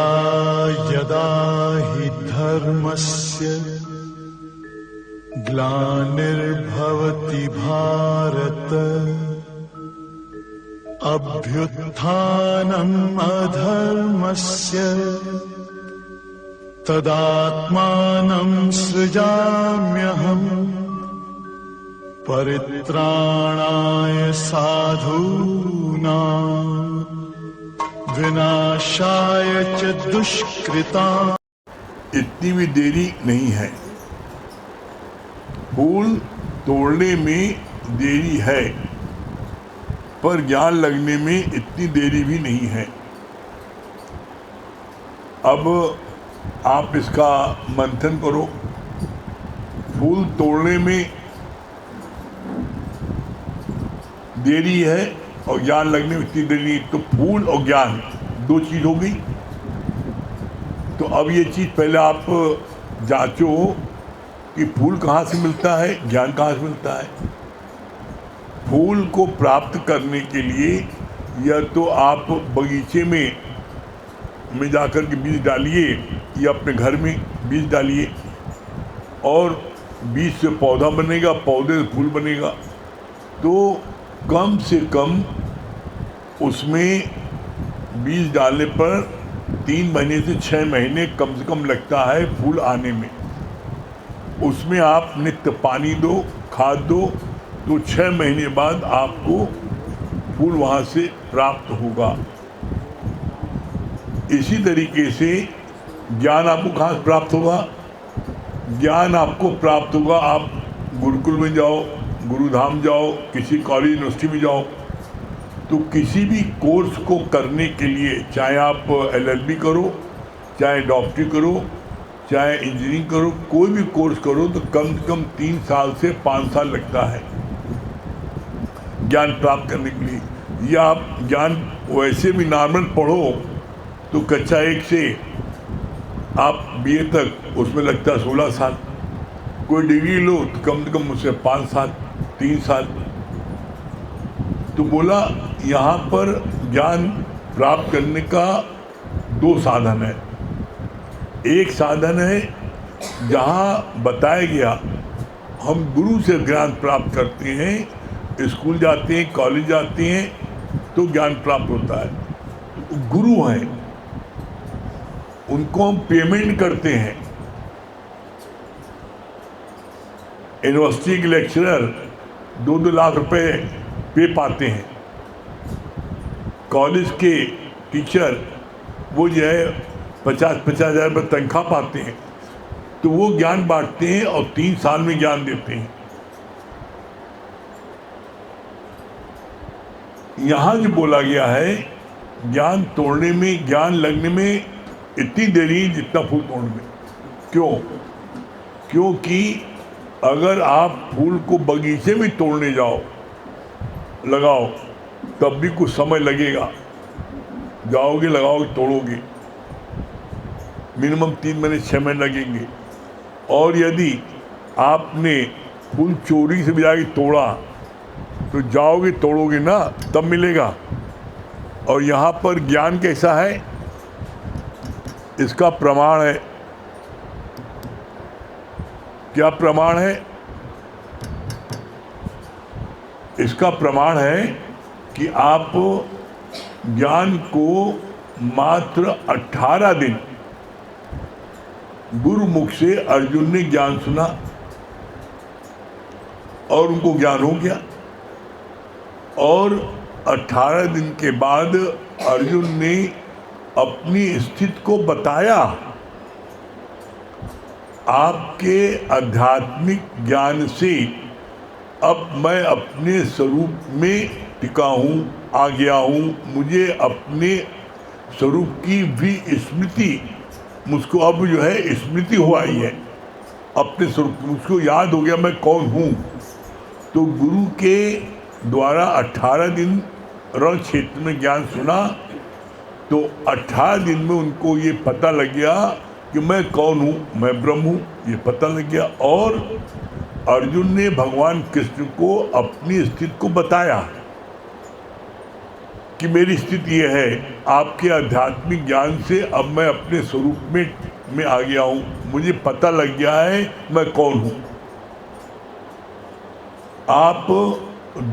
यदा यदा हि धर्मस्य ग्लानिर्भवति भारत अभ्युत्थानम् अधर्मस्य तदात्मानं सृजाम्यहम् परित्राणाय साधूनां विनाशाय च दुष्कृताम्। इतनी भी देरी नहीं है। फूल तोड़ने में देरी है, पर ज्ञान लगने में इतनी देरी भी नहीं है। अब आप इसका मंथन करो। फूल तोड़ने में देरी है और ज्ञान लगने में इतनी देरी नहीं, तो फूल और ज्ञान दो चीज़ हो गई। तो अब ये चीज़ पहले आप जांचो कि फूल कहाँ से मिलता है, ज्ञान कहाँ से मिलता है। फूल को प्राप्त करने के लिए या तो आप बगीचे में जाकर के बीज डालिए या अपने घर में बीज डालिए, और बीज से पौधा बनेगा, पौधे से फूल बनेगा। तो कम से कम उसमें बीज डालने पर 3 महीने से 6 महीने कम से कम लगता है फूल आने में। उसमें आप नित्य पानी दो, खाद दो, तो 6 महीने बाद आपको फूल वहाँ से प्राप्त होगा। इसी तरीके से ज्ञान आपको कहाँ से प्राप्त होगा? ज्ञान आपको प्राप्त होगा, आप गुरुकुल में जाओ, गुरुधाम जाओ, किसी कॉलेज यूनिवर्सिटी में जाओ, तो किसी भी कोर्स को करने के लिए, चाहे आप LLB करो, चाहे डॉक्टरी करो, चाहे इंजीनियरिंग करो, कोई भी कोर्स करो, तो कम से कम 3 साल से 5 साल लगता है ज्ञान प्राप्त करने के लिए। या आप ज्ञान वैसे भी नॉर्मल पढ़ो तो कक्षा 1 से आप BA तक, उसमें लगता है 16 साल। कोई डिग्री लो तो कम से कम उससे 5 साल, 3 साल। तो बोला यहाँ पर ज्ञान प्राप्त करने का 2 साधन है। एक साधन है जहाँ बताया गया हम गुरु से ज्ञान प्राप्त करते हैं, स्कूल जाते हैं, कॉलेज जाते हैं, तो ज्ञान प्राप्त होता है। तो गुरु हैं, उनको हम पेमेंट करते हैं। यूनिवर्सिटी के लेक्चरर 2-2 लाख रुपए पे पाते हैं। कॉलेज के टीचर वो जो है 50-50 हज़ार रुपये तनख्वाह पाते हैं। तो वो ज्ञान बांटते हैं और 3 साल में ज्ञान देते हैं। यहाँ जो बोला गया है, ज्ञान तोड़ने में, ज्ञान लगने में इतनी देरी जितना फूल तोड़ने में। क्यों? क्योंकि अगर आप फूल को बगीचे में तोड़ने जाओ, लगाओ, तब भी कुछ समय लगेगा। जाओगे, लगाओगे, तोड़ोगे, मिनिमम 3 महीने 6 महीने लगेंगे। और यदि आपने फूल चोरी से भी जाके तोड़ा तो जाओगे, तोड़ोगे ना, तब मिलेगा। और यहाँ पर ज्ञान कैसा है, इसका प्रमाण है। क्या प्रमाण है? इसका प्रमाण है कि आप ज्ञान को मात्र 18 दिन, गुरुमुख से अर्जुन ने ज्ञान सुना और उनको ज्ञान हो गया। और 18 दिन के बाद अर्जुन ने अपनी स्थिति को बताया। आपके आध्यात्मिक ज्ञान से अब मैं अपने स्वरूप में टिका हूँ, आ गया हूँ। मुझे अपने स्वरूप की भी स्मृति, मुझको अब जो है स्मृति हो आई है। अपने स्वरूप मुझको याद हो गया मैं कौन हूँ। तो गुरु के द्वारा 18 दिन रण क्षेत्र में ज्ञान सुना, तो 18 दिन में उनको ये पता लग गया कि मैं कौन हूँ, मैं ब्रह्म हूँ, ये पता लग गया। और अर्जुन ने भगवान कृष्ण को अपनी स्थिति को बताया। कि मेरी स्थिति यह है, आपके आध्यात्मिक ज्ञान से अब मैं अपने स्वरूप में आ गया हूँ, मुझे पता लग गया है मैं कौन हूँ। आप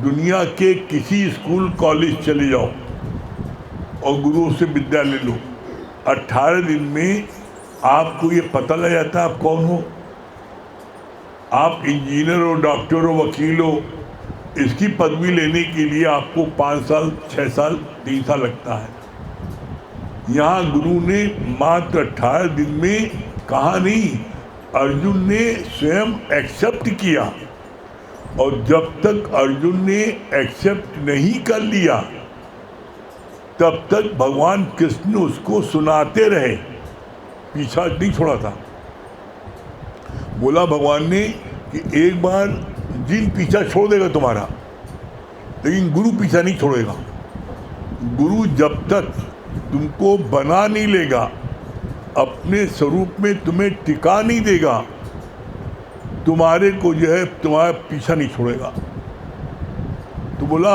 दुनिया के किसी स्कूल कॉलेज चले जाओ और गुरुओं से विद्या ले लो, 18 दिन में आपको ये पता लग जाता है आप कौन हो। आप इंजीनियर हो, डॉक्टर हो, वकील हो, इसकी पदवी लेने के लिए आपको 5 साल, 6 साल, 3 साल लगता है। यहाँ गुरु ने मात्र 18 दिन में कहा नहीं, अर्जुन ने स्वयं एक्सेप्ट किया, और जब तक अर्जुन ने एक्सेप्ट नहीं कर लिया तब तक भगवान कृष्ण उसको सुनाते रहे, पीछा नहीं छोड़ा था। बोला भगवान ने कि एक बार जिन पीछा छोड़ देगा तुम्हारा, लेकिन गुरु पीछा नहीं छोड़ेगा। गुरु जब तक तुमको बना नहीं लेगा, अपने स्वरूप में तुम्हें टिका नहीं देगा, तुम्हारे को जो है तुम्हारा पीछा नहीं छोड़ेगा। तो बोला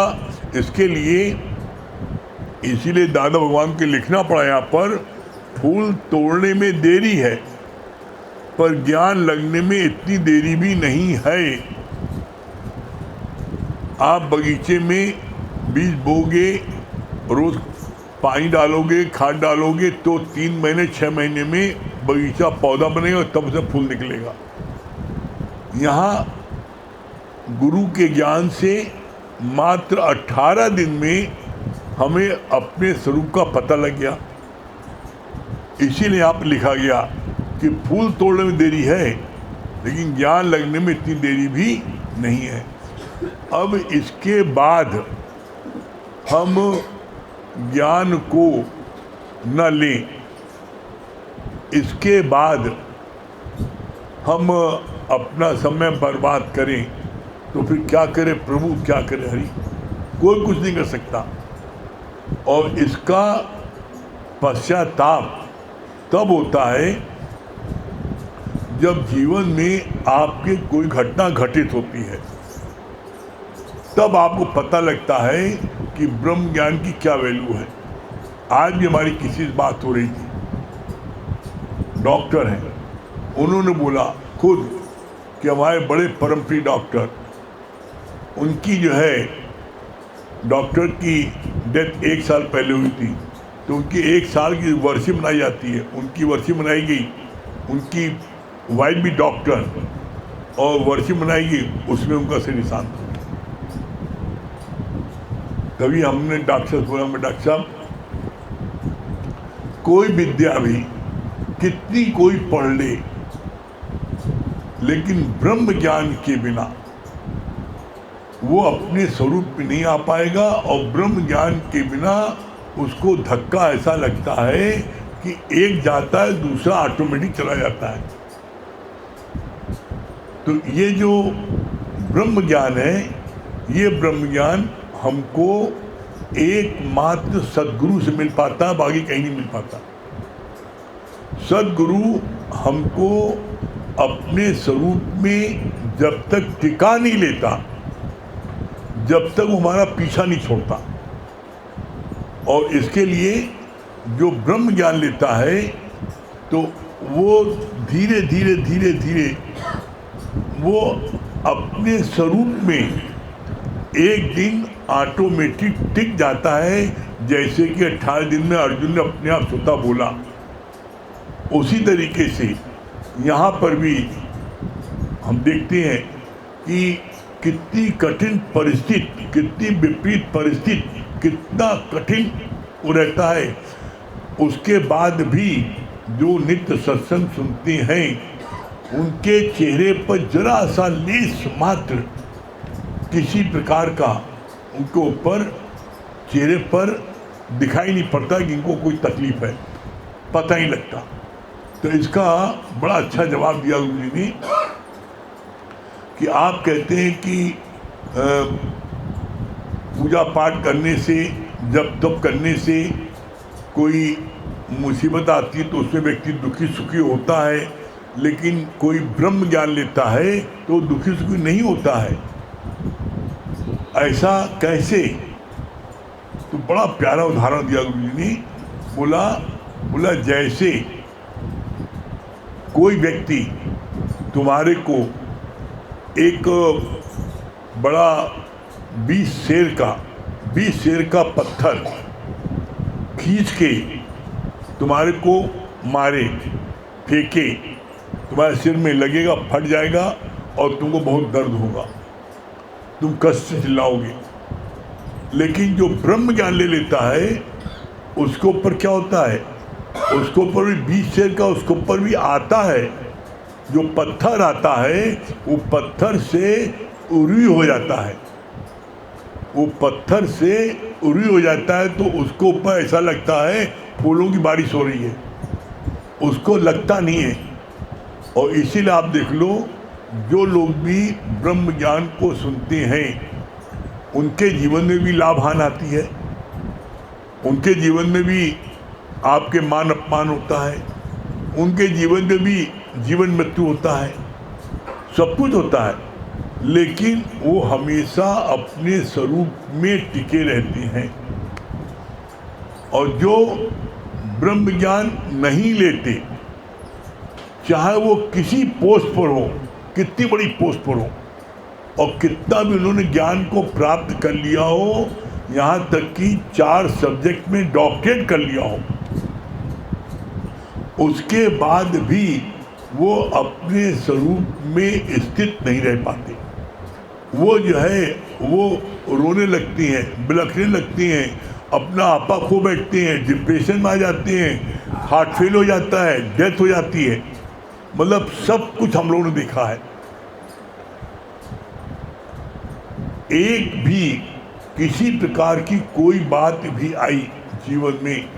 इसके लिए, इसीलिए दादा भगवान के लिखना पड़ा यहाँ पर, फूल तोड़ने में देरी है पर ज्ञान लगने में इतनी देरी भी नहीं है। आप बगीचे में बीज बोगे, रोज पानी डालोगे, खाद डालोगे, तो 3 महीने 6 महीने में बगीचा पौधा बनेगा और तब से फूल निकलेगा। यहाँ गुरु के ज्ञान से मात्र 18 दिन में हमें अपने स्वरूप का पता लग गया। इसीलिए यहाँ पर लिखा गया कि फूल तोड़ने में देरी है, लेकिन ज्ञान लगने में इतनी देरी भी नहीं है। अब इसके बाद हम ज्ञान को न लें, इसके बाद हम अपना समय बर्बाद करें, तो फिर क्या करे प्रभु, क्या करे हरि, कोई कुछ नहीं कर सकता। और इसका पश्चाताप तब होता है जब जीवन में आपके कोई घटना घटित होती है, तब आपको पता लगता है कि ब्रह्म ज्ञान की क्या वैल्यू है। आज भी हमारी किसी से बात हो रही थी, डॉक्टर हैं, उन्होंने बोला खुद कि हमारे बड़े परम प्रिय डॉक्टर, उनकी जो है डॉक्टर की डेथ 1 साल पहले हुई थी, तो उनकी 1 साल की वर्षी मनाई जाती है। उनकी वर्षी मनाई गई, उनकी वाइफ भी डॉक्टर, और वर्षी मनाई गई, उसमें उनका शरीर शांत हो गया। तभी हमने डॉक्टर से बोला, मैं डॉक्टर साहब, कोई विद्या भी कितनी कोई पढ़ ले, लेकिन ब्रह्म ज्ञान के बिना वो अपने स्वरूप में नहीं आ पाएगा, और ब्रह्म ज्ञान के बिना उसको धक्का ऐसा लगता है कि एक जाता है दूसरा ऑटोमेटिक चला जाता है। तो ये जो ब्रह्म ज्ञान है, ये ब्रह्म ज्ञान हमको एकमात्र सद्गुरु से मिल पाता, बाकी कहीं नहीं मिल पाता। सद्गुरु हमको अपने स्वरूप में जब तक टिका नहीं लेता, जब तक वो हमारा पीछा नहीं छोड़ता। और इसके लिए जो ब्रह्म ज्ञान लेता है, तो वो धीरे धीरे धीरे धीरे वो अपने स्वरूप में एक दिन ऑटोमेटिक टिक जाता है। जैसे कि 18 दिन में अर्जुन ने अपने आप स्वतः बोला, उसी तरीके से यहाँ पर भी हम देखते हैं कि कितनी कठिन परिस्थिति, कितनी विपरीत परिस्थिति, कितना कठिन वो रहता है, उसके बाद भी जो नित्य सत्संग सुनते हैं, उनके चेहरे पर जरा सा लेस मात्र किसी प्रकार का उनके ऊपर चेहरे पर दिखाई नहीं पड़ता कि इनको कोई तकलीफ है, पता ही लगता। तो इसका बड़ा अच्छा जवाब दिया गुरु जी ने कि आप कहते हैं कि पूजा पाठ करने से, जब तब करने से कोई मुसीबत आती है तो उसमें व्यक्ति दुखी सुखी होता है, लेकिन कोई ब्रह्म ज्ञान लेता है तो दुखी सुखी नहीं होता है। ऐसा कैसे? तो बड़ा प्यारा उदाहरण दिया गुरु जी ने। बोला जैसे कोई व्यक्ति तुम्हारे को एक बड़ा 20 शेर का पत्थर खींच के तुम्हारे को मारे, फेंके, तुम्हारे सिर में लगेगा, फट जाएगा और तुमको बहुत दर्द होगा, तुम कष्ट से चिल्लाओगे। लेकिन जो ब्रह्म ज्ञान ले लेता है उसके ऊपर क्या होता है, उसके ऊपर भी 20 शेर का उसके ऊपर भी आता है। जो पत्थर आता है वो पत्थर से उरी हो जाता है, वो पत्थर से उरी हो जाता है। तो उसको ऊपर ऐसा लगता है फूलों की बारिश हो रही है, उसको लगता नहीं है। और इसीलिए आप देख लो, जो लोग भी ब्रह्म ज्ञान को सुनते हैं उनके जीवन में भी लाभ हानि आती है, उनके जीवन में भी आपके मान अपमान होता है, उनके जीवन में भी जीवन मृत्यु होता है, सब कुछ होता है। लेकिन वो हमेशा अपने स्वरूप में टिके रहते हैं। और जो ब्रह्म ज्ञान नहीं लेते, चाहे वो किसी पोस्ट पर हो, कितनी बड़ी पोस्ट पर हो, और कितना भी उन्होंने ज्ञान को प्राप्त कर लिया हो, यहाँ तक कि 4 सब्जेक्ट में डॉक्टरेट कर लिया हो, उसके बाद भी वो अपने स्वरूप में स्थित नहीं रह पाते। वो जो है वो रोने लगती हैं, बिलखने लगती हैं, अपना आपा खो बैठते हैं, डिप्रेशन में आ जाते हैं, हार्ट फेल हो जाता है, डेथ हो जाती है। मतलब सब कुछ हम लोगों ने देखा है। एक भी किसी प्रकार की कोई बात भी आई जीवन में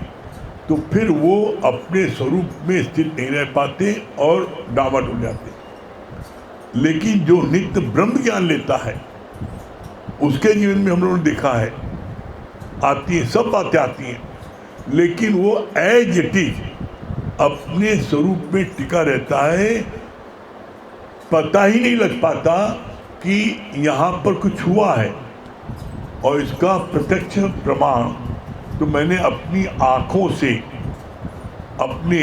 तो फिर वो अपने स्वरूप में स्थित नहीं रह पाते और डामाडोल हो जाते। लेकिन जो नित्य ब्रह्म ज्ञान लेता है उसके जीवन में हम लोगों ने देखा है, आती है, सब बातें आती हैं, लेकिन वो एज इट इज अपने स्वरूप में टिका रहता है। पता ही नहीं लग पाता कि यहाँ पर कुछ हुआ है। और इसका प्रत्यक्ष प्रमाण तो मैंने अपनी आँखों से अपने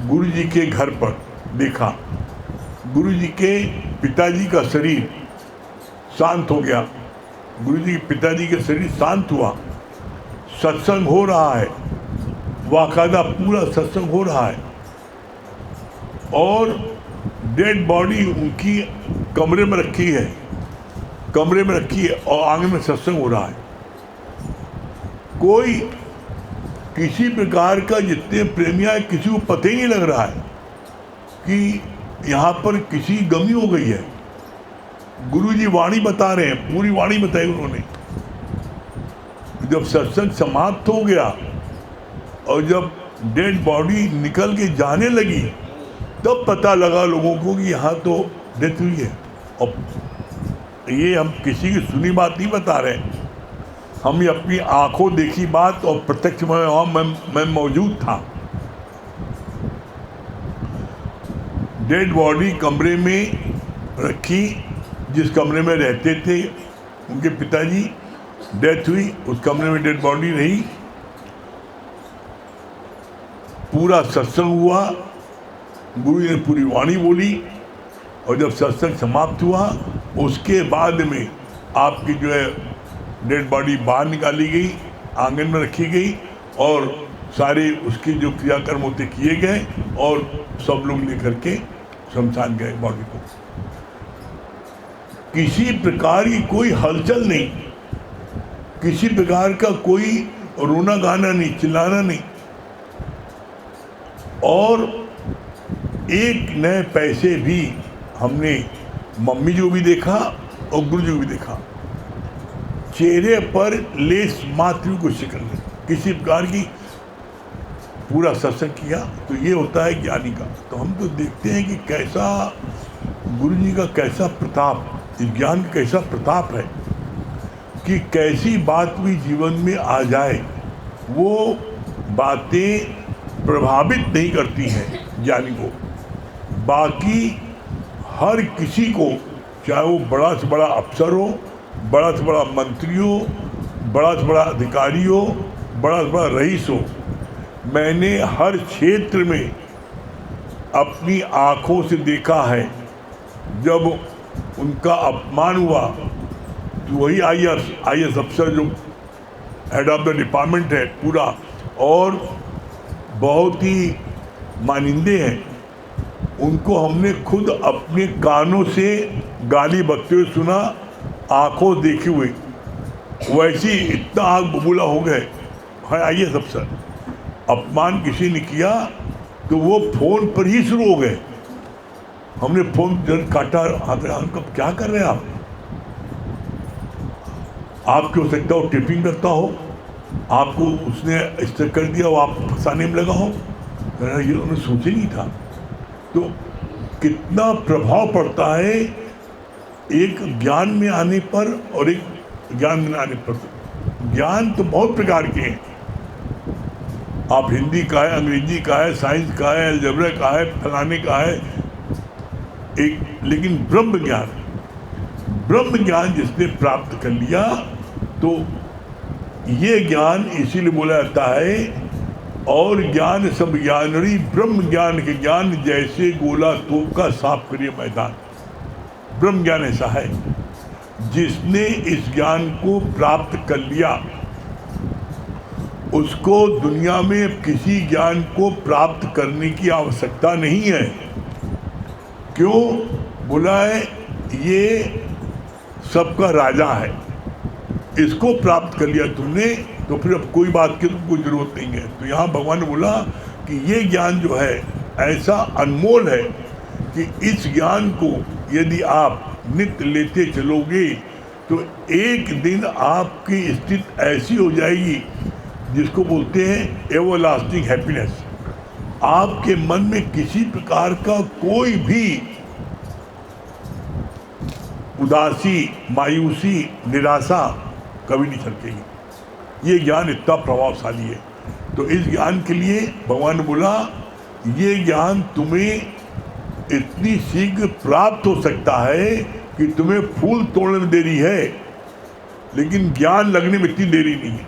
गुरु जी के घर पर देखा। गुरु जी के पिताजी का शरीर शांत हो गया, गुरु जी के पिताजी का शरीर शांत हुआ, सत्संग हो रहा है, वाकायदा पूरा सत्संग हो रहा है, और डेड बॉडी उनकी कमरे में रखी है और आंगन में सत्संग हो रहा है। कोई किसी प्रकार का, जितने प्रेमिया है, किसी को पता ही नहीं लग रहा है कि यहाँ पर किसी गमी हो गई है। गुरु जी वाणी बता रहे हैं, पूरी वाणी बताई उन्होंने। जब सत्संग समाप्त हो गया और जब डेड बॉडी निकल के जाने लगी तब पता लगा लोगों को कि यहाँ तो डेथ हुई है। और ये हम किसी की सुनी बात नहीं बता रहे हैं, हम ये अपनी आंखों देखी बात, और प्रत्यक्ष मैं मौजूद था। डेड बॉडी कमरे में रखी, जिस कमरे में रहते थे उनके पिताजी, डेथ हुई, उस कमरे में डेड बॉडी रही। पूरा सत्संग हुआ, गुरु जी ने पूरी वाणी बोली, और जब सत्संग समाप्त हुआ उसके बाद में आपकी जो है डेड बॉडी बाहर निकाली गई, आंगन में रखी गई, और सारे उसके जो क्रियाकर्म होते किए गए, और सब लोग लेकर के शमशान गए बॉडी को। किसी प्रकार की कोई हलचल नहीं, किसी प्रकार का कोई रोना गाना नहीं, चिल्लाना नहीं, और एक नए पैसे भी हमने मम्मी जी को भी देखा और गुरु जी को भी देखा। चेहरे पर लेस मात्र को शिकन नहीं, किसी प्रकार की। पूरा सत्संग किया। तो ये होता है ज्ञानी का। तो हम तो देखते हैं कि कैसा गुरु जी का कैसा प्रताप, इस ज्ञान का कैसा प्रताप है कि कैसी बात भी जीवन में आ जाए वो बातें प्रभावित नहीं करती हैं ज्ञानी को। बाकी हर किसी को, चाहे वो बड़ा से बड़ा अफसर हो, बड़ा से बड़ा मंत्री हो, बड़ा से बड़ा अधिकारी हो, बड़ा से बड़ा रईस हो, मैंने हर क्षेत्र में अपनी आँखों से देखा है जब उनका अपमान हुआ तो वही IAS अफसर जो हेड ऑफ द डिपार्टमेंट है पूरा और बहुत ही मानिंदे हैं, उनको हमने खुद अपने कानों से गाली बकते हुए सुना, आंखों देखे हुए। वैसे ही इतना आग बबूला हो गए है IAS अफसर, अपमान किसी ने किया तो वो फोन पर ही शुरू हो गए। हमने फोन जब काटा, कब क्या कर रहे हैं आपकी हो सकता हो टिपिंग करता हो, आपको उसने इस तरह कर दिया, वो आप फंसाने में लगा हो। ये उन्होंने सोचा नहीं था। तो कितना प्रभाव पड़ता है एक ज्ञान में आने पर और एक ज्ञान में आने पर। ज्ञान तो बहुत प्रकार के हैं, आप हिंदी का है, अंग्रेजी का है, साइंस का है, अलजेब्रा का है, फलाने का है, एक लेकिन ब्रह्म ज्ञान जिसने प्राप्त कर लिया तो ये ज्ञान इसीलिए बोला जाता है और ज्ञान सब ज्ञानरी ब्रह्म ज्ञान के ज्ञान जैसे गोला तोप का साफ करिए मैदान। ब्रह्म ज्ञान ऐसा है जिसने इस ज्ञान को प्राप्त कर लिया उसको दुनिया में किसी ज्ञान को प्राप्त करने की आवश्यकता नहीं है। क्यों बोला है? ये सबका राजा है, इसको प्राप्त कर लिया तुमने तो फिर अब कोई बात की तुमको जरूरत नहीं है। तो यहाँ भगवान ने बोला कि ये ज्ञान जो है ऐसा अनमोल है कि इस ज्ञान को यदि आप नित्य लेते चलोगे तो एक दिन आपकी स्थिति ऐसी हो जाएगी जिसको बोलते हैं एवरलास्टिंग हैप्पीनेस। आपके मन में किसी प्रकार का कोई भी उदासी, मायूसी, निराशा कभी नहीं छलकेगी। ये ज्ञान इतना प्रभावशाली है। तो इस ज्ञान के लिए भगवान ने बोला ये ज्ञान तुम्हें इतनी शीघ्र प्राप्त हो सकता है कि तुम्हें फूल तोड़ने में देरी है, लेकिन ज्ञान लगने में इतनी देरी नहीं है।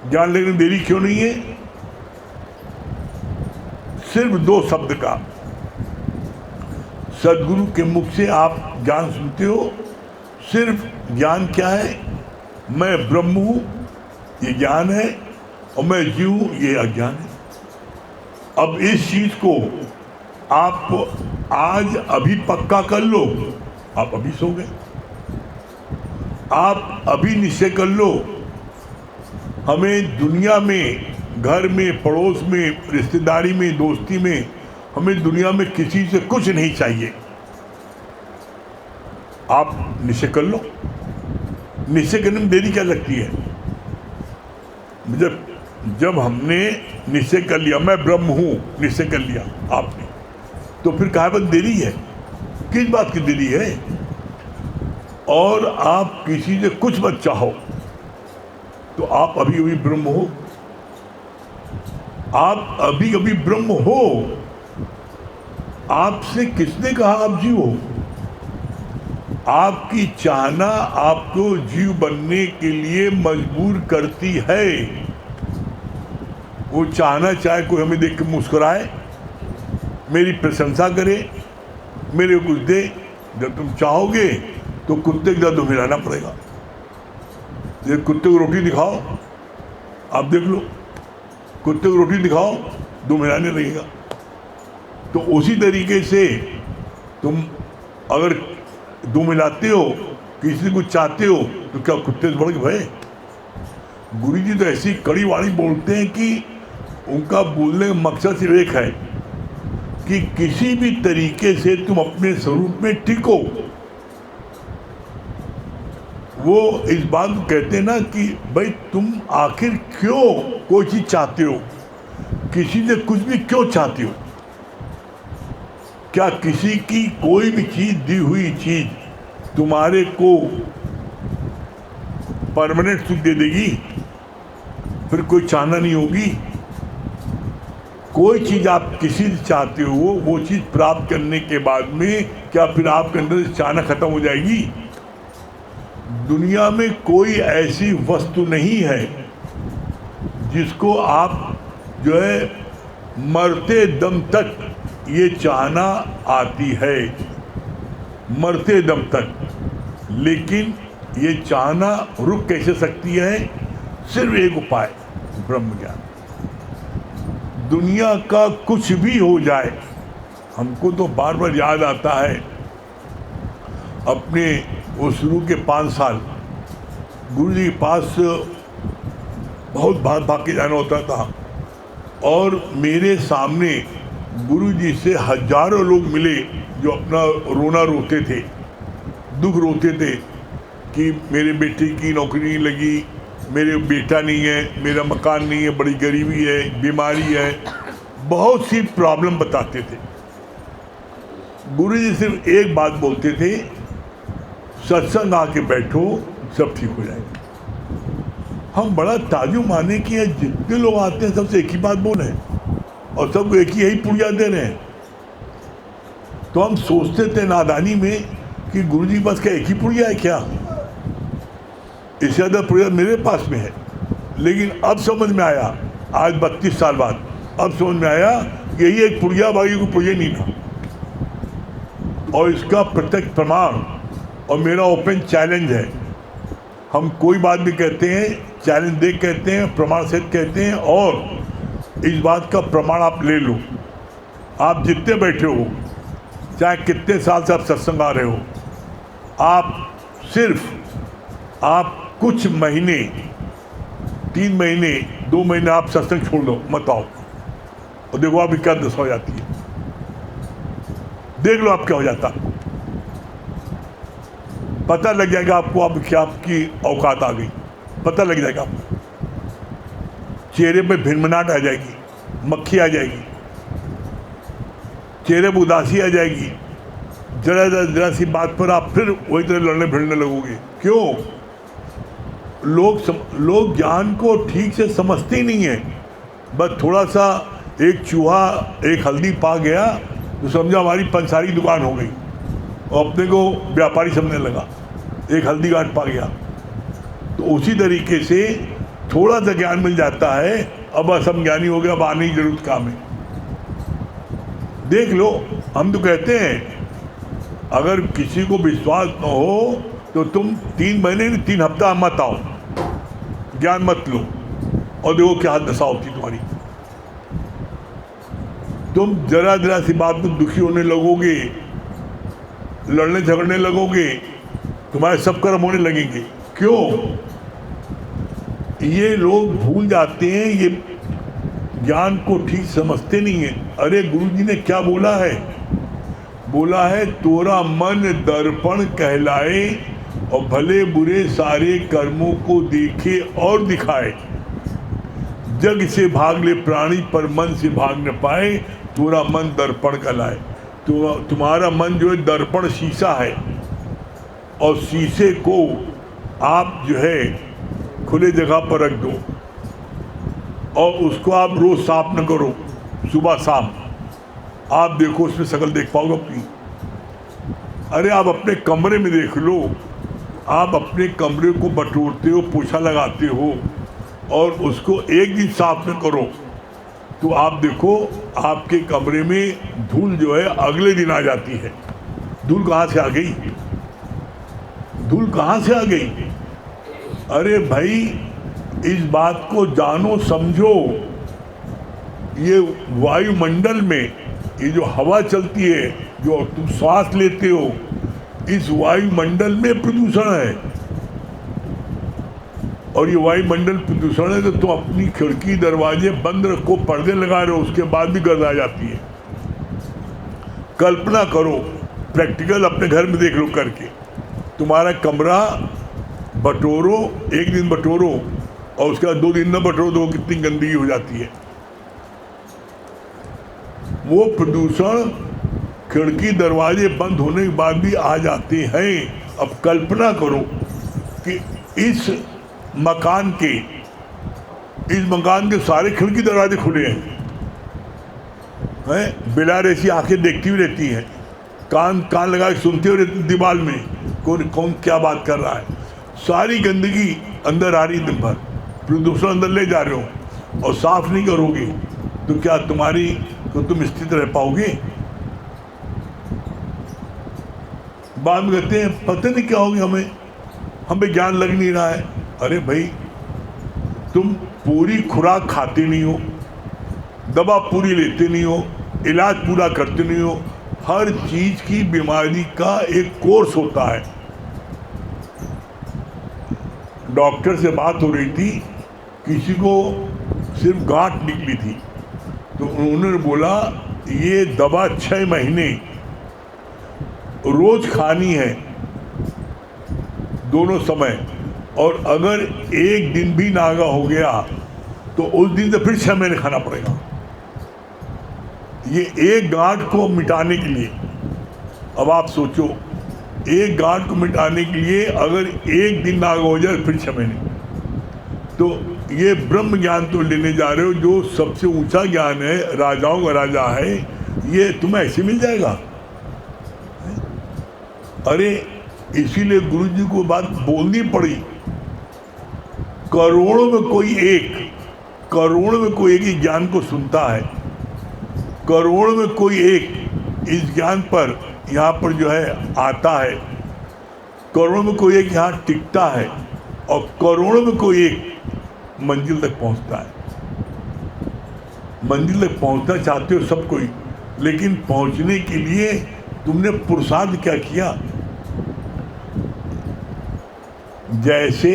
ज्ञान लगने में देरी क्यों नहीं है? सिर्फ 2 शब्द का सदगुरु के मुख से आप ज्ञान सुनते हो। सिर्फ ज्ञान क्या है? मैं ब्रह्म हूँ, ये ज्ञान है, और मैं जीव हूँ, ये अज्ञान है। अब इस चीज को आप आज अभी पक्का कर लो, आप अभी सो गए। आप अभी निश्चय कर लो हमें दुनिया में, घर में, पड़ोस में, रिश्तेदारी में, दोस्ती में, हमें दुनिया में किसी से कुछ नहीं चाहिए। आप निश्चय कर लो। निश्चय करने में देरी क्या लगती है? जब हमने निश्चय कर लिया मैं ब्रह्म हूं, निश्चय कर लिया आपने, तो फिर कहाँ पर देरी है? किस बात की देरी है? और आप किसी से कुछ मत चाहो तो आप अभी अभी ब्रह्म हो। आप अभी अभी ब्रह्म हो। आपसे किसने कहा आप जीव हो? आपकी चाहना आपको जीव बनने के लिए मजबूर करती है। वो चाहना चाहे कोई हमें देख के मुस्कुराए, मेरी प्रशंसा करे, मेरे को कुछ दे। जब तुम चाहोगे तो कुत्ते के साथ तुम्हें रहना पड़ेगा। ये कुत्ते को रोटी दिखाओ, आप देख लो, कुत्ते को रोटी दिखाओ, दो मिलाने लगेगा। तो उसी तरीके से तुम अगर दो मिलाते हो, किसी से कुछ चाहते हो, तो क्या कुत्ते से बढ़ के भय? गुरु जी तो ऐसी कड़ी वाणी बोलते हैं कि उनका बोलने का मकसद सिर्फ एक है कि किसी भी तरीके से तुम अपने स्वरूप में टिको। वो इस बात को कहते हैं ना कि भाई तुम आखिर क्यों कोई चीज चाहते हो, किसी से कुछ भी क्यों चाहते हो? क्या किसी की कोई भी चीज, दी हुई चीज तुम्हारे को परमानेंट सुख दे देगी? फिर कोई चाहना नहीं होगी। कोई चीज आप किसी से चाहते हो, वो चीज प्राप्त करने के बाद में क्या फिर आपके अंदर चाहना खत्म हो जाएगी? दुनिया में कोई ऐसी वस्तु नहीं है जिसको आप जो है मरते दम तक ये चाहना आती है, मरते दम तक। लेकिन ये चाहना रुक कैसे सकती है? सिर्फ एक उपाय, ब्रह्म ज्ञान। दुनिया का कुछ भी हो जाए, हमको तो बार बार याद आता है अपने वो शुरू के 5 साल गुरु जी के पास बहुत भाग के जाना होता था, और मेरे सामने गुरु जी से हजारों लोग मिले जो अपना रोना रोते थे, दुख रोते थे कि मेरे बेटे की नौकरी नहीं लगी, मेरे बेटा नहीं है, मेरा मकान नहीं है, बड़ी गरीबी है, बीमारी है, बहुत सी प्रॉब्लम बताते थे। गुरु जी सिर्फ एक बात बोलते थे, सत्संग आके बैठो, सब ठीक हो जाएगा। हम बड़ा ताजुब माने कि जितने लोग आते हैं सबसे एक ही बात बोल रहे हैं और सबको एक ही यही पुड़िया दे रहे हैं। तो हम सोचते थे नादानी में कि गुरु जी पास क्या एक ही पुड़िया है क्या? इससे ज़्यादा पुड़िया मेरे पास में है। लेकिन अब समझ में आया, आज 32 साल बाद अब समझ में आया यही एक पुड़िया, बाकी को पुड़िया नहीं था। और इसका प्रत्यक्ष प्रमाण और मेरा ओपन चैलेंज है, हम कोई बात भी कहते हैं, चैलेंज दे कहते हैं, प्रमाण सहित कहते हैं, और इस बात का प्रमाण आप ले लो। आप जितने बैठे हो, चाहे कितने साल से आप सत्संग आ रहे हो, आप कुछ महीने, 3 महीने, 2 महीने आप सत्संग छोड़ दो, मत आओ, और देखो आपकी क्या दशा हो जाती है। देख लो आप क्या हो जाता, पता लग जाएगा आपको आप क्या आपकी औकात आ गई, पता लग जाएगा आपको। चेहरे पे भिनभिनाहट आ जाएगी, मक्खी आ जाएगी, चेहरे पर उदासी आ जाएगी, जरा सी बात पर आप फिर वही तरह लड़ने भिड़ने लगोगे। क्यों? लोग ज्ञान को ठीक से समझते ही नहीं है। बस थोड़ा सा एक चूहा एक हल्दी पा गया तो समझा हमारी पंसारी दुकान हो गई, और अपने को व्यापारी समझने लगा, एक हल्दी गांठ पा गया। तो उसी तरीके से थोड़ा सा ज्ञान मिल जाता है, अब असम ज्ञानी हो गया, अब आने की जरूरत काम है। देख लो, हम तो कहते हैं अगर किसी को विश्वास न हो तो तुम 3 महीने 3 हफ्ता मत आओ, ज्ञान मत लो, और देखो क्या दशा होती तुम्हारी। तुम जरा सी बात में दुखी होने लगोगे, लड़ने झगड़ने लगोगे, तुम्हारे सब कर्म होने लगेंगे। क्यों? ये लोग भूल जाते हैं, ये ज्ञान को ठीक समझते नहीं है। अरे गुरु जी ने क्या बोला है? बोला है तोरा मन दर्पण कहलाए, और भले बुरे सारे कर्मों को देखे और दिखाए। जग से भाग ले प्राणी, पर मन से भाग न पाए, तोरा मन दर्पण कहलाए। तो तुम्हारा मन जो है दर्पण शीशा है, और शीशे को आप जो है खुले जगह पर रख दो, और उसको आप रोज साफ न करो, सुबह शाम आप देखो, उसमें शकल देख पाओगे अपनी। अरे आप अपने कमरे में देख लो, आप अपने कमरे को बटोरते हो, पोछा लगाते हो, और उसको एक दिन साफ न करो, तो आप देखो आपके कमरे में धूल जो है अगले दिन आ जाती है। धूल कहाँ से आ गई? धूल कहाँ से आ गई? अरे भाई, इस बात को जानो, समझो। ये वायुमंडल में ये जो हवा चलती है, जो तुम सांस लेते हो, इस वायुमंडल में प्रदूषण है। और ये वायुमंडल प्रदूषण है तो तुम अपनी खिड़की दरवाजे बंद रखो, पर्दे लगा रहे हो, उसके बाद भी गर्द आ जाती है। कल्पना करो, प्रैक्टिकल अपने घर में देख लो करके, तुम्हारा कमरा बटोरो, एक दिन बटोरो, और उसके बाद 2 दिन न बटोरो, तो कितनी गंदगी हो जाती है। वो प्रदूषण खिड़की दरवाजे बंद होने के बाद भी आ जाते हैं। अब कल्पना करो कि इस मकान के सारे खिड़की दरवाजे खुले हैं, बिलार ऐसी आंखें देखती हुई रहती हैं, कान लगा के सुनते हुए रहती दीवार में कौन क्या बात कर रहा है। सारी गंदगी अंदर आ रही दिन भर, प्रदूषण अंदर ले जा रहे हो और साफ नहीं करोगे तो क्या तुम स्थित रह पाओगे? बाद में कहते हैं पता नहीं क्या हो गया, हमें ज्ञान लग नहीं रहा है। अरे भाई, तुम पूरी खुराक खाते नहीं हो, दवा पूरी लेते नहीं हो, इलाज पूरा करते नहीं हो। हर चीज की बीमारी का एक कोर्स होता है। डॉक्टर से बात हो रही थी, किसी को सिर्फ गांठ निकली थी, तो उन्होंने बोला ये दवा 6 महीने रोज खानी है, दोनों समय, और अगर एक दिन भी नागा हो गया तो उस दिन से फिर 6 महीने खाना पड़ेगा। ये एक गांठ को मिटाने के लिए, अब आप सोचो, एक गांठ को मिटाने के लिए अगर एक दिन नागा हो जाए फिर 6 महीने, तो ये ब्रह्म ज्ञान तो लेने जा रहे हो जो सबसे ऊंचा ज्ञान है, राजाओं का राजा है, ये तुम्हें ऐसे मिल जाएगा? अरे इसीलिए गुरु जी को बात बोलनी पड़ी, करोड़ों में कोई एक ही ज्ञान को सुनता है, करोड़ों में कोई एक इस ज्ञान पर यहाँ पर जो है आता है, करोड़ों में कोई एक यहाँ टिकता है, और करोड़ों में कोई एक मंजिल तक पहुँचता है। मंजिल तक पहुँचना चाहते हो सब कोई, लेकिन पहुँचने के लिए तुमने पुरुषार्थ क्या किया? जैसे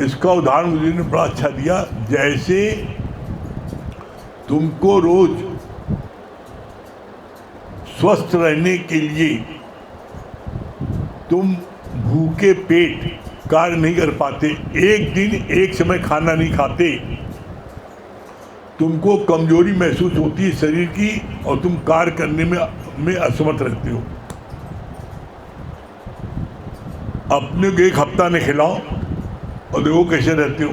इसका उदाहरण मुझे ने बड़ा अच्छा दिया, जैसे तुमको रोज स्वस्थ रहने के लिए तुम भूखे पेट कार्य नहीं कर पाते, एक दिन एक समय खाना नहीं खाते, तुमको कमजोरी महसूस होती है शरीर की और तुम कार्य करने में असमर्थ रहते हो। अपने को एक हफ्ता नहीं खिलाओ और देखो कैसे रहते हो,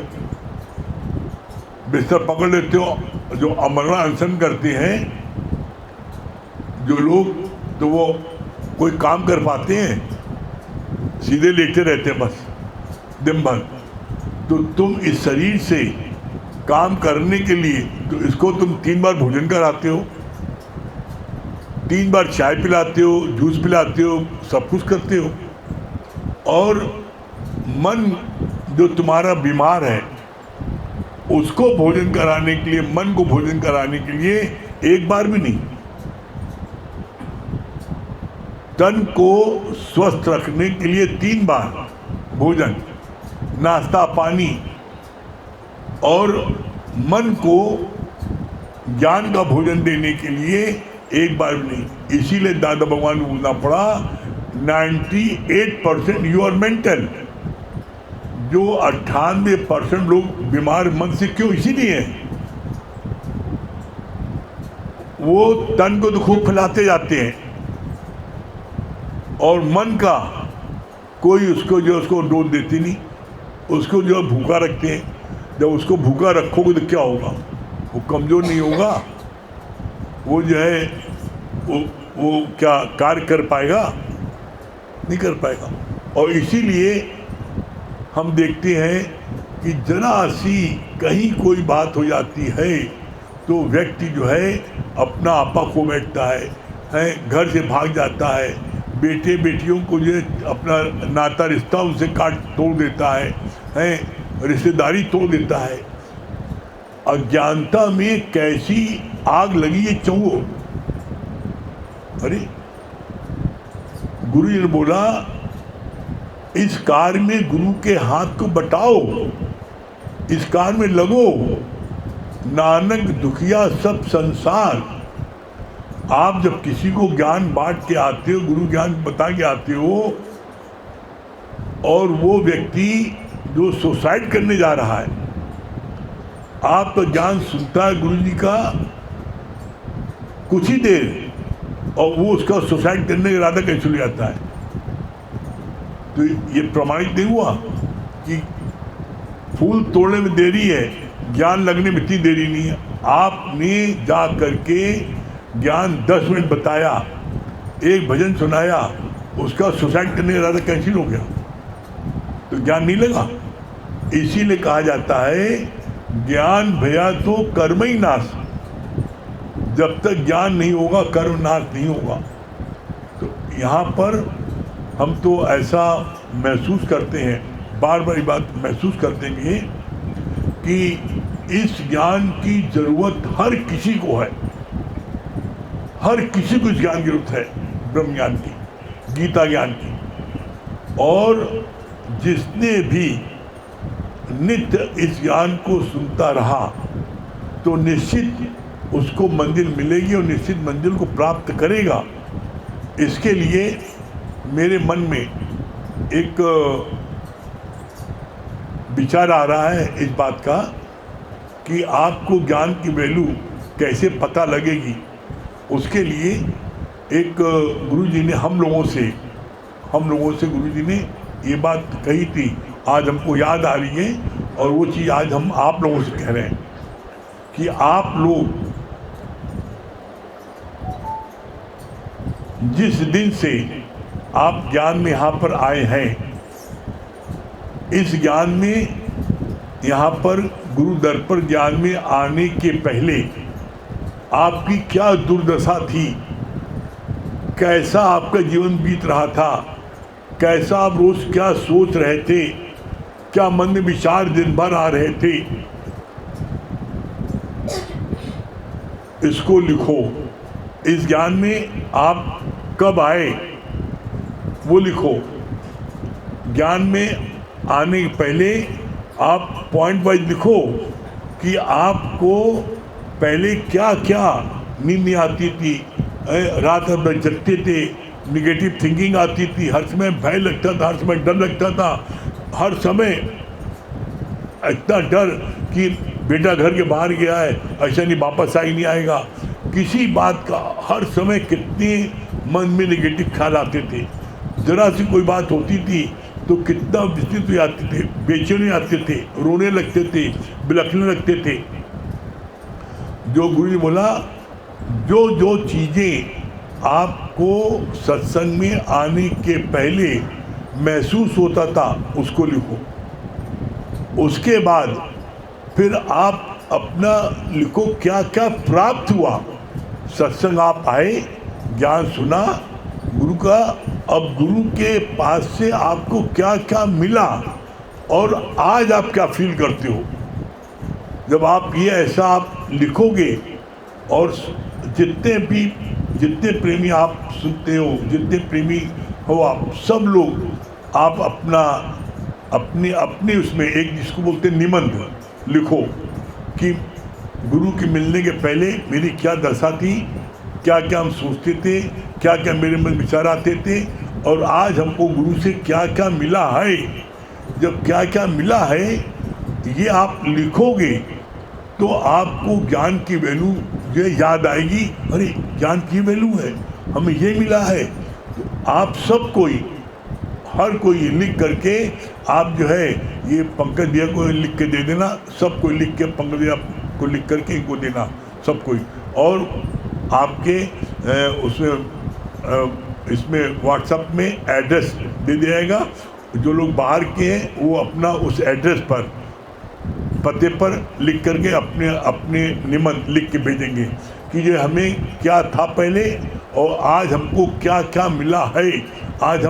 बिस्तर पकड़ लेते हो। जो अमरना अनशन करते हैं जो लोग, तो वो कोई काम कर पाते हैं? सीधे लेटे रहते हैं बस दिन भर। तो तुम इस शरीर से काम करने के लिए तो इसको तुम 3 बार भोजन कराते हो, 3 बार चाय पिलाते हो, जूस पिलाते हो, सब कुछ करते हो, और मन जो तुम्हारा बीमार है उसको भोजन कराने के लिए, मन को भोजन कराने के लिए एक बार भी नहीं। तन को स्वस्थ रखने के लिए 3 बार भोजन, नाश्ता, पानी, और मन को ज्ञान का भोजन देने के लिए एक बार भी नहीं। इसीलिए दादा भगवान को बोलना पड़ा 98% यू आर मेंटल। जो 98% लोग बीमार मन से क्यों? इसीलिए वो तन को तो खूब फैलाते जाते हैं और मन का कोई उसको डोज देती नहीं, उसको जो भूखा रखते हैं। जब उसको भूखा रखोगे तो क्या होगा? वो कमजोर नहीं होगा, वो जो है वो क्या कार्य कर पाएगा? नहीं कर पाएगा। और इसीलिए हम देखते हैं कि जरा सी कहीं कोई बात हो जाती है तो व्यक्ति जो है अपना आपा खो बैठता है, घर से भाग जाता है, बेटे बेटियों को जो अपना नाता रिश्ता उनसे तोड़ देता है, रिश्तेदारी तोड़ देता है। अज्ञानता में कैसी आग लगी है चौंगो। अरे गुरु जी ने बोला इस कार्य में गुरु के हाथ को बटाओ, इस कार्य में लगो, नानक दुखिया सब संसार। आप जब किसी को ज्ञान बांट के आते हो, गुरु ज्ञान बता के आते हो, और वो व्यक्ति जो सुसाइड करने जा रहा है, आप तो ज्ञान सुनता है गुरु जी का कुछ ही देर, और वो उसका सुसाइड करने का इरादा कैसे ले आता है? तो ये प्रमाणित नहीं हुआ कि फूल तोड़ने में देरी है, ज्ञान लगने में इतनी देरी नहीं है। आपने जा करके ज्ञान 10 मिनट बताया, एक भजन सुनाया, उसका सुसाइड करने का इरादा कैंसिल हो गया? तो ज्ञान नहीं लगा। इसीलिए कहा जाता है ज्ञान भया तो कर्म ही नाश। जब तक ज्ञान नहीं होगा कर्म नाश नहीं होगा। तो यहाँ पर हम तो ऐसा महसूस करते हैं, बार बार ये बात महसूस करते हैं कि इस ज्ञान की जरूरत हर किसी को है। हर किसी को इस ज्ञान की जरूरत है, ब्रह्म ज्ञान की, गीता ज्ञान की। और जिसने भी नित्य इस ज्ञान को सुनता रहा तो निश्चित उसको मंजिल मिलेगी और निश्चित मंजिल को प्राप्त करेगा। इसके लिए मेरे मन में एक विचार आ रहा है इस बात का कि आपको ज्ञान की वैल्यू कैसे पता लगेगी। उसके लिए एक गुरुजी ने हम लोगों से गुरुजी ने ये बात कही थी, आज हमको याद आ रही है और वो चीज़ आज हम आप लोगों से कह रहे हैं कि आप लोग जिस दिन से आप ज्ञान में यहाँ पर आए हैं, इस ज्ञान में यहाँ पर गुरु दर पर ज्ञान में आने के पहले आपकी क्या दुर्दशा थी, कैसा आपका जीवन बीत रहा था, कैसा आप रोज क्या सोच रहे थे, क्या मन में विचार दिन भर आ रहे थे, इसको लिखो। इस ज्ञान में आप कब आए वो लिखो। ज्ञान में आने के पहले आप पॉइंट वाइज लिखो कि आपको पहले क्या क्या नींद नहीं आती थी, रात भर जगते थे, निगेटिव थिंकिंग आती थी, हर समय भय लगता था, हर समय डर लगता था, हर समय इतना डर कि बेटा घर के बाहर गया है, ऐसा नहीं वापस आई नहीं आएगा। किसी बात का हर समय कितने मन में निगेटिव ख्याल आते थे। जरा सी कोई बात होती थी तो कितना विस्तृत हो जाते थे, बेचैनी आते थे, रोने लगते थे, बिलखने लगते थे। जो गुरु ने बोला जो जो चीज़ें आपको सत्संग में आने के पहले महसूस होता था उसको लिखो। उसके बाद फिर आप अपना लिखो क्या क्या प्राप्त हुआ। सत्संग आप आए, ज्ञान सुना गुरु का, अब गुरु के पास से आपको क्या क्या मिला और आज आप क्या फील करते हो। जब आप ये ऐसा आप लिखोगे और जितने प्रेमी आप सुनते हो, जितने प्रेमी हो आप सब लोग, आप अपने उसमें एक जिसको बोलते हैं निबंध लिखो कि गुरु के मिलने के पहले मेरी क्या दशा थी, क्या क्या हम सोचते थे, क्या क्या मेरे मन विचार आते थे और आज हमको गुरु से क्या क्या मिला है। जब क्या क्या मिला है ये आप लिखोगे तो आपको ज्ञान की वैल्यू ये याद आएगी, अरे ज्ञान की वैल्यू है, हमें ये मिला है। तो आप सब कोई, हर कोई लिख करके आप जो है ये पंकज भैया को लिख के दे देना, सब कोई लिख के पंकज भैया को लिख करके इनको देना सब कोई। और आपके इसमें व्हाट्सएप में एड्रेस दे दिया जाएगा। जो लोग बाहर के हैं वो अपना उस एड्रेस पर पते पर लिख करके अपने निबंध लिख के भेजेंगे कि ये हमें क्या था पहले और आज हमको क्या क्या मिला है, आज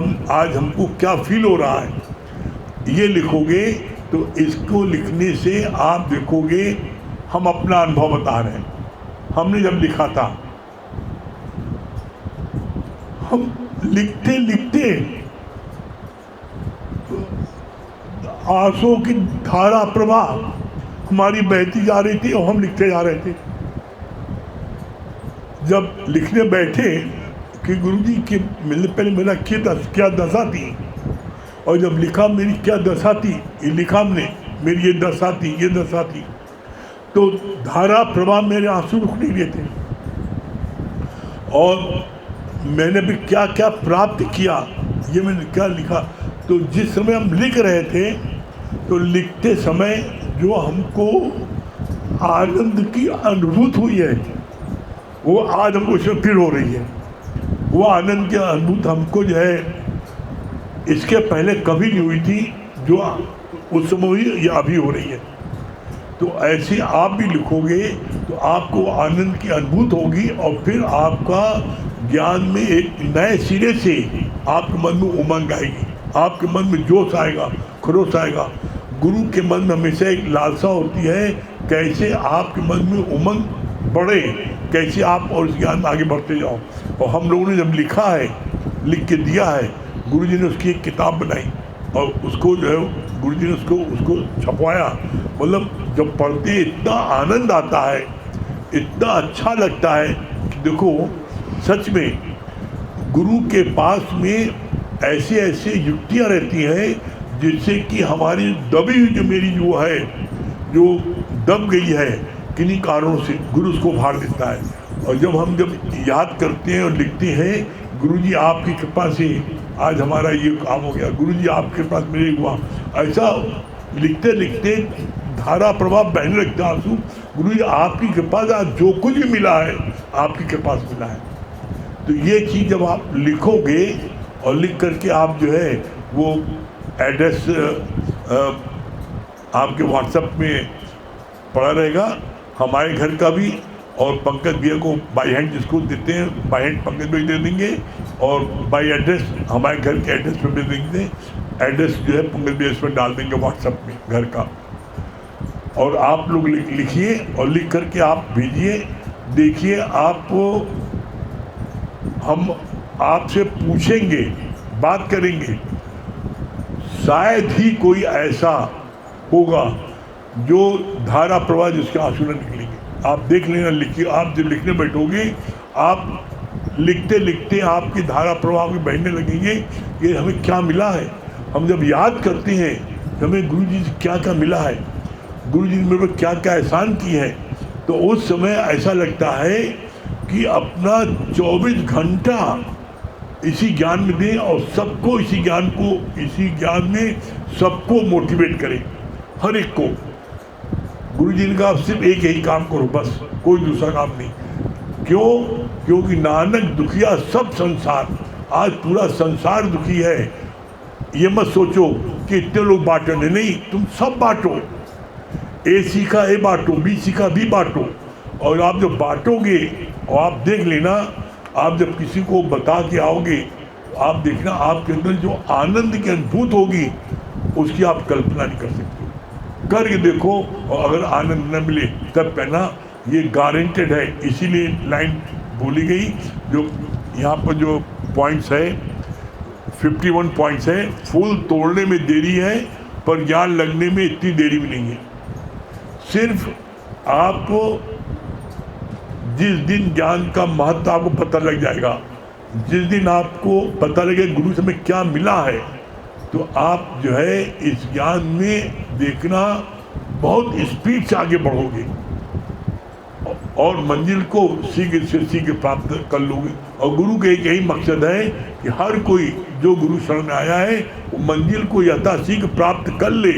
हमको क्या फील हो रहा है। ये लिखोगे तो इसको लिखने से आप देखोगे हम अपना अनुभव बता रहे हैं। हमने जब लिखा था, हम लिखते लिखते आंसुओं की धारा प्रवाह हमारी बहती जा रही थी और हम लिखते जा रहे थे। जब लिखने बैठे कि गुरुजी के मिलने पहले मेरा क्या दशा थी और जब लिखा मेरी क्या दशा थी, ये लिखा हमने मेरी ये दशा थी, ये दशा थी, तो धारा प्रवाह मेरे आंसू रुक नहीं रहे थे। और मैंने भी क्या क्या प्राप्त किया ये मैंने क्या लिखा। तो जिस समय हम लिख रहे थे तो लिखते समय जो हमको आनंद की अनुभूति हुई है वो आज हमको फिर हो रही है। वो आनंद की अनुभूति हमको जो है इसके पहले कभी नहीं हुई थी। जो उस समय हुई या अभी हो रही है। तो ऐसे आप भी लिखोगे तो आपको आनंद की अनुभूति होगी और फिर आपका ज्ञान में एक नए सिरे से आपके मन में उमंग आएगी, आपके मन में जोश आएगा, खरोश आएगा। गुरु के मन में हमेशा एक लालसा होती है कैसे आपके मन में उमंग बढ़े, कैसे आप और इस ज्ञान में आगे बढ़ते जाओ। और हम लोगों ने जब लिखा है, लिख के दिया है, गुरु जी ने उसकी एक किताब बनाई और उसको जो है गुरु जी ने उसको छपवाया। मतलब जब पढ़ते इतना आनंद आता है, इतना अच्छा लगता है कि देखो सच में गुरु के पास में ऐसे ऐसे युक्तियाँ रहती हैं जिससे कि हमारी दबी हुई जो मेरी जो है, जो दब गई है किन्हीं कारणों से, गुरु उसको भार देता है। और जब याद करते हैं और लिखते हैं, गुरु जी आपकी कृपा से आज हमारा ये काम हो गया, गुरु जी आपके कृपा से मेरे हुआ, ऐसा लिखते लिखते धारा प्रभाव बहने लगता है आंसू। गुरु जी आपकी कृपा से आज जो कुछ भी मिला है आपकी कृपा से मिला है। तो ये चीज़ जब आप लिखोगे और लिख करके आप जो है वो एड्रेस आपके व्हाट्सएप में पड़ा रहेगा, हमारे घर का भी, और पंकज भैया को बाई हैंड जिसको देते हैं बाई हैंड पंकज भैया दे देंगे और बाई एड्रेस हमारे घर के एड्रेस पर भेज देंगे। एड्रेस जो है पंकज भैया इस पर डाल देंगे व्हाट्सएप में घर का, और आप लोग लिखिए और लिख करके आप भेजिए। देखिए आपको हम आपसे पूछेंगे, बात करेंगे, शायद ही कोई ऐसा होगा जो धारा प्रवाह जिसके आंसू न निकलेंगे। आप देख लेना, लिखिए, आप जब लिखने बैठोगे आप लिखते लिखते आपकी धारा प्रवाह भी बहने लगेंगे कि हमें क्या मिला है। हम जब याद करते हैं हमें गुरु जी से क्या क्या मिला है, गुरु जी ने मेरे पर क्या क्या एहसान किए हैं, तो उस समय ऐसा लगता है कि अपना 24 घंटा इसी ज्ञान में दें और सबको इसी ज्ञान में सबको मोटिवेट करें, हर एक को। गुरु जी ने कहा सिर्फ एक यही काम करो, बस कोई दूसरा काम नहीं। क्यों? क्योंकि नानक दुखिया सब संसार, आज पूरा संसार दुखी है। ये मत सोचो कि इतने लोग बांटने, नहीं, तुम सब बांटो, ए सीखा ए बांटो, बी सीखा बी बांटो। और आप जब बांटोगे और आप देख लेना, आप जब किसी को बता के आओगे आप देखना आपके अंदर जो आनंद की अनुभूति होगी उसकी आप कल्पना नहीं कर सकते। करके देखो, और अगर आनंद न मिले तब कहना ये गारंटेड है। इसीलिए लाइन बोली गई, जो यहाँ पर जो पॉइंट्स है 51 पॉइंट्स है, फूल तोड़ने में देरी है पर ज्ञान लगने में इतनी देरी भी नहीं है। सिर्फ आपको जिस दिन ज्ञान का महत्व आपको पता लग जाएगा, जिस दिन आपको पता लगेगा गुरु से हमें क्या मिला है, तो आप जो है इस ज्ञान में देखना बहुत स्पीड से आगे बढ़ोगे और मंजिल को शीघ्र से शीघ्र प्राप्त कर लोगे। और गुरु का एक यही मकसद है कि हर कोई जो गुरु शरण में आया है वो मंजिल को यथाशीघ्र प्राप्त कर ले।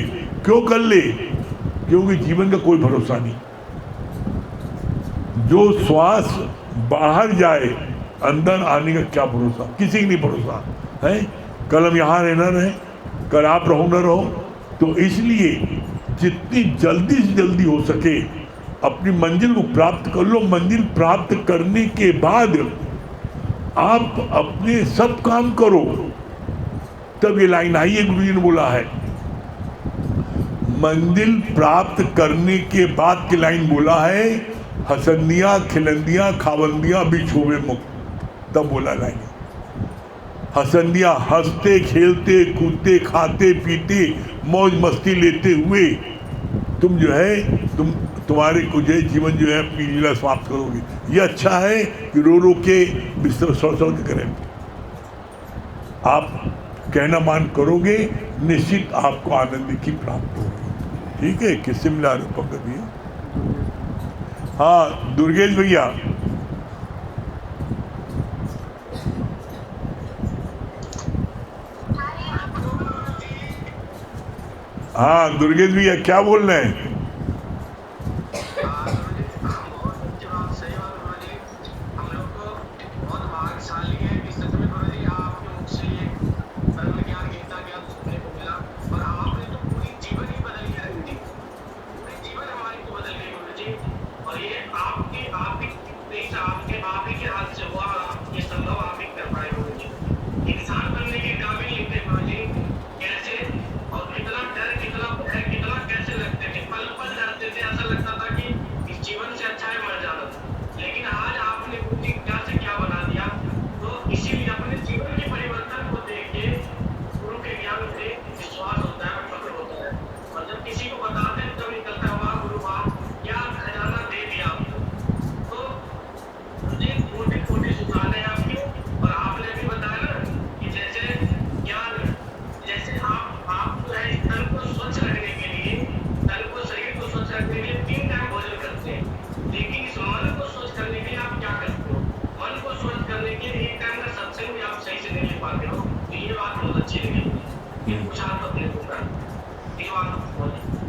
क्यों कर ले? क्योंकि जीवन का कोई भरोसा नहीं। जो श्वास बाहर जाए, अंदर आने का क्या भरोसा, किसी की नहीं भरोसा है। कल हम यहाँ रहना रहे, कल आप रहो न रहो। तो इसलिए जितनी जल्दी से जल्दी हो सके अपनी मंजिल को प्राप्त कर लो। मंजिल प्राप्त करने के बाद आप अपने सब काम करो, तब ये लाइन आई है, गुरु जी ने बोला है। मंजिल प्राप्त करने के बाद की लाइन बोला है, हसंदियाँ खिलंदियाँ खावंदियाँ बिछोवे मुक्त, तब बोला लाइन। हसंदियाँ हंसते खेलते कूदते खाते पीते मौज मस्ती लेते हुए तुम जो है तुम्हारे को जो जीवन जो है अपनी लीला समाप्त करोगे। ये अच्छा है कि रो रो के बिस्तर सड़ के करें। आप कहना मान करोगे, निश्चित आपको आनंद की प्राप्त होगी। ठीक है, किससे मिला रहे पंकज भैया? हाँ, दुर्गेश भैया। हाँ दुर्गेश भैया, क्या बोल रहे हैं?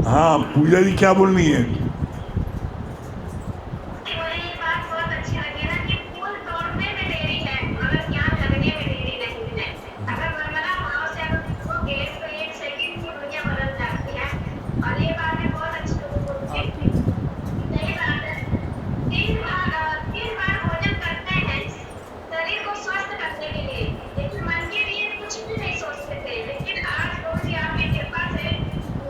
हाँ पूजा जी क्या बोलनी है? वही बात बहुत अच्छी लगी ना कि फूल तोड़ने में देरी है मगर ज्ञान लगने में देरी नहीं है। अगर वर्णना भाव से अगर उसको गेट तो 1 सेकंड की दुनिया बदल जाती है। और ये बात भी बहुत अच्छी लगी मुझे। सही बात है। 3 बार भोजन करते हैं शरीर को स्वस्थ करने के लिए, लेकिन मन के लिए कुछ भी नहीं सोचते थे। लेकिन आज प्रभु जी आपकी कृपा से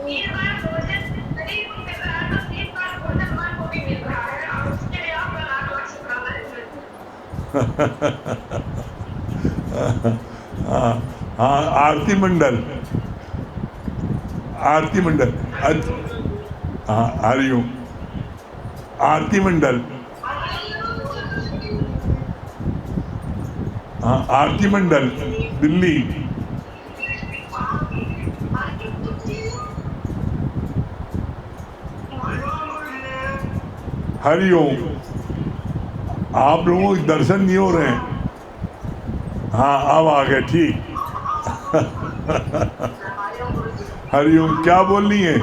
3 बार भोजन शरीर को मिल रहा है तो 3 बार भोजन मन को भी मिल रहा है और उसके लिए आपका लाख लाख शुक्राना है। हाँ हाँ आरती मंडल हाँ हरिओम आरती मंडल हाँ आरती मंडल दिल्ली। हरिओम आप लोगों के दर्शन नहीं हो रहे हैं। हाँ अब आ गए ठीक। हरिओम क्या बोलनी है?